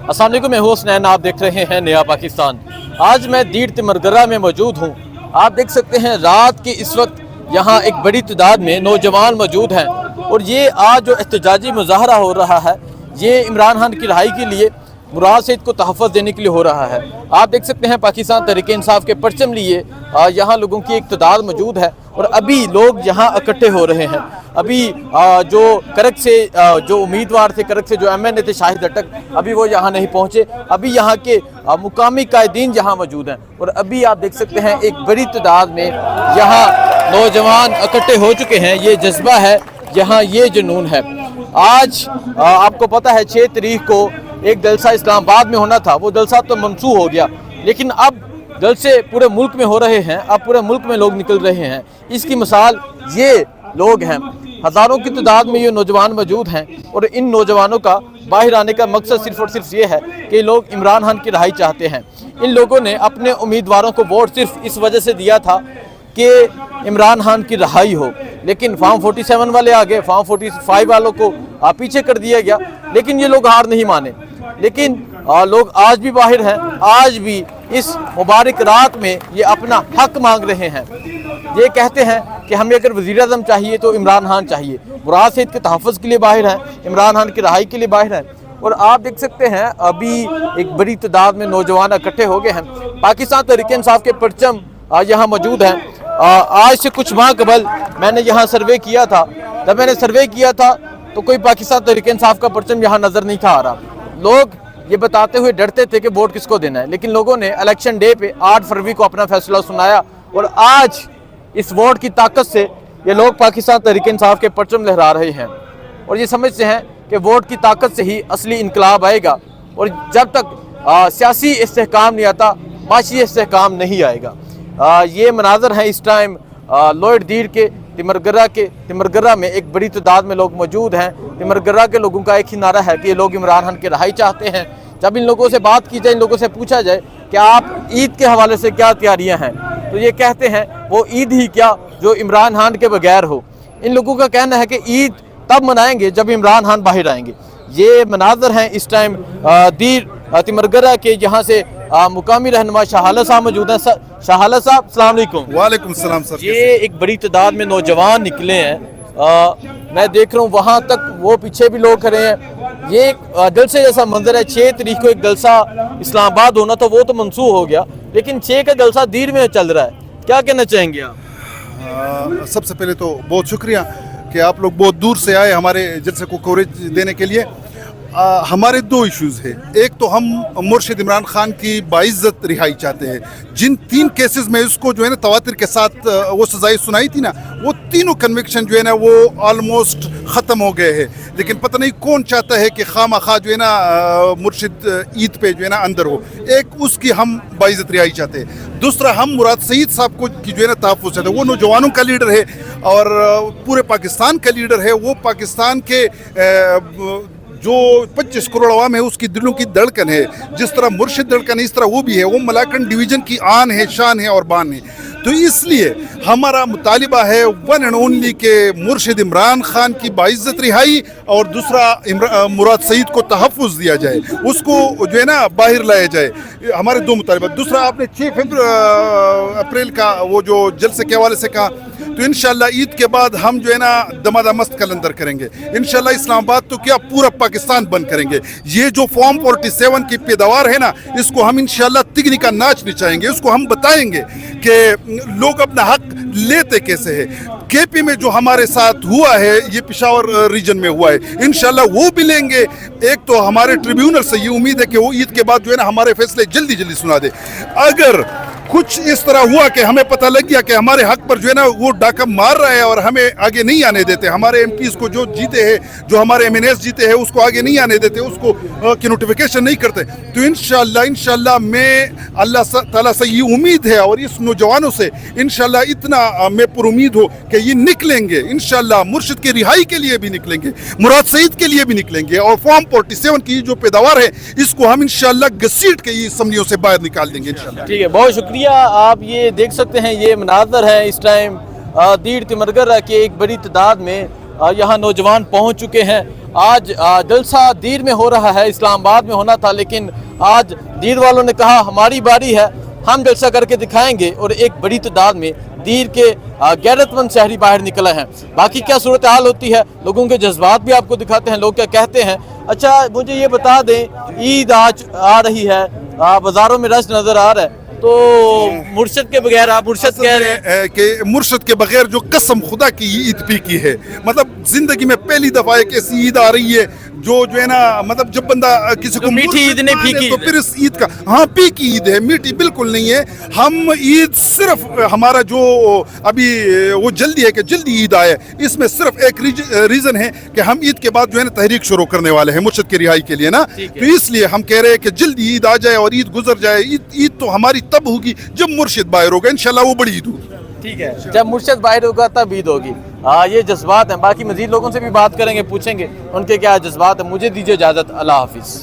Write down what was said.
अस्सलाम वालेकुम, मैं हूं हुसनैन, आप देख रहे हैं नया पाकिस्तान। आज मैं दीर तिमरगरा में मौजूद हूं। आप देख सकते हैं रात के इस वक्त यहाँ एक बड़ी तादाद में नौजवान मौजूद हैं और ये आज जो एहतजाजी मुजाहरा हो रहा है ये इमरान खान की रहाई के लिए, मुराद सईद को तहफ़्फ़ुज़ देने के लिए हो रहा है। आप देख सकते हैं पाकिस्तान तहरीक इंसाफ के परचम लिए यहाँ लोगों की एक तादाद मौजूद है और अभी लोग यहाँ इकट्ठे हो रहे हैं। अभी जो करक से जो उम्मीदवार थे, करक से जो MNA थे शाहिद अटक, अभी वो यहाँ नहीं पहुँचे। अभी यहाँ के मुकामी कायदीन यहाँ मौजूद हैं और अभी आप देख सकते हैं एक बड़ी तादाद में यहाँ नौजवान इकट्ठे हो चुके हैं। ये जज्बा है, यहाँ ये जुनून है। आज आपको पता है 6 तारीख को एक जलसा इस्लामाबाद में होना था, वो जलसा तो मनसूख हो गया, लेकिन अब जलसे पूरे मुल्क में हो रहे हैं। अब पूरे मुल्क में लोग निकल रहे हैं। इसकी मिसाल ये लोग हैं, हज़ारों की तादाद में ये नौजवान मौजूद हैं और इन नौजवानों का बाहर आने का मकसद सिर्फ़ और सिर्फ ये है कि लोग इमरान खान की रहाई चाहते हैं। इन लोगों ने अपने उम्मीदवारों को वोट सिर्फ इस वजह से दिया था कि इमरान खान की रहाई हो, लेकिन फॉर्म 47 वाले आ गए, फॉर्म 45 वालों को पीछे कर दिया गया, लेकिन ये लोग हार नहीं माने। लेकिन लोग आज भी बाहर हैं, आज भी इस मुबारक रात में ये अपना हक मांग रहे हैं। ये कहते हैं कि हमें अगर वज़ीर-ए-आज़म चाहिए तो इमरान खान चाहिए। मुराद सईद के तहफ़्फ़ुज़ के लिए बाहर हैं, इमरान खान की रहाई के लिए बाहर हैं। और आप देख सकते हैं अभी एक बड़ी तादाद में नौजवान इकट्ठे हो गए हैं। पाकिस्तान तहरीक इंसाफ के परचम यहाँ मौजूद हैं। आज से कुछ माह कबल मैंने यहाँ सर्वे किया था। जब मैंने सर्वे किया था तो कोई पाकिस्तान तहरीक इंसाफ का परचम यहाँ नज़र नहीं था आ रहा। लोग ये बताते हुए डरते थे कि वोट किसको देना है, लेकिन लोगों ने इलेक्शन डे पे 8 फरवरी को अपना फैसला सुनाया और आज इस वोट की ताकत से ये लोग पाकिस्तान तहरीक इंसाफ के परचम लहरा रहे हैं और ये समझते हैं कि वोट की ताकत से ही असली इनकलाब आएगा। और जब तक सियासी इस्तेहकाम नहीं आता, माशी इस्तेहकाम नहीं आएगा। ये मनाजर हैं इस टाइम लोअर दीर के तिमरगरा में एक बड़ी तादाद में लोग मौजूद हैं। तिमरगरा के लोगों का एक ही नारा है कि ये लोग इमरान खान की रहाई चाहते हैं। जब इन लोगों से बात की जाए, इन लोगों से पूछा जाए कि आप ईद के हवाले से क्या तैयारियां हैं, तो ये कहते हैं वो ईद ही क्या जो इमरान खान के बगैर हो। इन लोगों का कहना है कि ईद तब मनाएंगे जब इमरान खान बाहर आएंगे। ये मनाजर हैं इस टाइम दीर तिमरगरा के, जहाँ से मुकामी रहनुमा शाहाला साहब मौजूद हैं। शाहाला साहब अस्सलाम वालेकुम। वालेकुम सलाम सर। ये एक बड़ी तादाद में नौजवान निकले हैं। मैं देख रहा हूँ वहाँ तक, वो पीछे भी लोग खड़े हैं। ये एक जलसे जैसा मंजर है। 6 तारीख को एक जलसा इस्लामाबाद होना था, वो तो मनसूख हो गया, लेकिन 6 का जलसा दीर में चल रहा है। क्या कहना चाहेंगे आप? सबसे पहले तो बहुत शुक्रिया कि आप लोग बहुत दूर से आए हमारे जलसे को कवरेज देने के लिए। हमारे 2 इश्यूज़ है। एक तो हम मुर्शिद इमरान खान की बाइज़्ज़त रिहाई चाहते हैं। जिन 3 केसेस में उसको जो है ना तवातिर के साथ वो सज़ाई सुनाई थी ना, वो तीनों कन्विक्शन जो है ना वो ऑलमोस्ट ख़त्म हो गए हैं। लेकिन पता नहीं कौन चाहता है कि खामखा जो है ना मुर्शिद ईद पे जो है ना अंदर हो। एक उसकी हम बाइज़्ज़त रिहाई चाहते हैं। दूसरा, हम मुराद सईद साहब को की जो है ना तहफ़्फ़ुज़ चाहते हैं। वो नौजवानों का लीडर है और पूरे पाकिस्तान का लीडर है। वो पाकिस्तान के जो 25 करोड़ अवाम है उसकी दिलों की धड़कन है। जिस तरह मुर्शिद धड़कन है, इस तरह वो भी है। वो मलाकन डिवीज़न की आन है, शान है और बान है। तो इसलिए हमारा मुतालिबा है वन एंड ओनली के मुर्शिद इमरान खान की बाइज़्ज़त रिहाई और दूसरा मुराद सईद को तहफ़्फ़ुज़ दिया जाए, उसको जो है ना बाहर लाया जाए। हमारे 2 मुतालिबा। दूसरा, आपने 6 अप्रैल का वो जो जलसे के हवाले से कहा, तो इंशाल्लाह ईद के बाद हम जो है ना दमादमस्त कलंदर करेंगे। इंशाल्लाह इस्लामाबाद तो क्या पूरा पाकिस्तान बंद करेंगे। ये जो फॉर्म 47 की पैदावार है ना, इसको हम इंशाल्लाह तिगनी का नाच नचाएंगे। उसको हम बताएंगे कि लोग अपना हक लेते कैसे है। KP में जो हमारे साथ हुआ है, ये पेशावर रीजन में हुआ है, इंशाल्लाह वो भी लेंगे। एक तो हमारे ट्रिब्यूनल से ये उम्मीद है कि वो ईद के बाद जो है ना हमारे फैसले जल्दी जल्दी सुना दे। अगर कुछ इस तरह हुआ कि हमें पता लग गया कि हमारे हक पर जो है ना वो डाका मार रहा है और हमें आगे नहीं आने देते, हमारे MPs को जो जीते हैं, जो हमारे MNAs जीते हैं, उसको आगे नहीं आने देते, उसको की नोटिफिकेशन नहीं करते, तो इंशाल्लाह मैं अल्लाह ताला से ये उम्मीद है और इस नौजवानों से इंशाल्लाह इतना मैं पर उम्मीद हो कि ये निकलेंगे। इंशाल्लाह मुर्शिद की रिहाई के लिए भी निकलेंगे, मुराद सईद के लिए भी निकलेंगे और फॉर्म 47 की जो पैदावार है इसको हम इंशाल्लाह घसीट के ये असम्बलियों से बाहर निकाल देंगे इंशाल्लाह। ठीक है, बहुत शुक्रिया। आप ये देख सकते हैं, ये मनाजर है इस टाइम दीर तिमरगरा के एक बड़ी तादाद में यहाँ नौजवान पहुँच चुके हैं। آج جلسہ دیر میں ہو رہا ہے، اسلام آباد میں ہونا تھا، لیکن آج دیر والوں نے کہا ہماری باری ہے، ہم جلسہ کر کے دکھائیں گے، اور ایک بڑی تعداد میں دیر کے غیرت مند شہری باہر نکلے ہیں۔ باقی کیا صورتحال ہوتی ہے، لوگوں کے جذبات بھی آپ کو دکھاتے ہیں، لوگ کیا کہتے ہیں۔ اچھا مجھے یہ بتا دیں، عید آج آ رہی ہے، بازاروں میں رش نظر آ رہا ہے، تو مرشد کے بغیر آپ مرشد کہہ رہے ہیں کہ مرشد کے بغیر جو قسم خدا کی عید پی کی ہے، مطلب زندگی میں پہلی دفعہ ایک ایسی عید آ رہی ہے جو ہے نا، مطلب جب بندہ کسی کو میٹھی عید نہیں، پھیکی تو پھر اس عید کا پی کی عید ہے، میٹھی بالکل نہیں ہے۔ ہم عید صرف ہمارا جو ابھی وہ جلدی ہے کہ جلدی عید آئے، اس میں صرف ایک ریزن ہے کہ ہم عید کے بعد جو ہے نا تحریک شروع کرنے والے ہیں مرشد کی رہائی کے لیے نا، تو اس لیے ہم کہہ رہے ہیں کہ جلدی عید آ جائے اور عید گزر جائے۔ عید تو ہماری تب ہوگی جب مرشد باہر ہوگا، انشاءاللہ وہ بڑی عید ہوگی۔ ٹھیک ہے، جب مرشد باہر ہوگا تب عید ہوگی۔ یہ جذبات ہیں، باقی مزید لوگوں سے بھی بات کریں گے، پوچھیں گے ان کے کیا جذبات ہیں۔ مجھے دیجیے اجازت، اللہ حافظ۔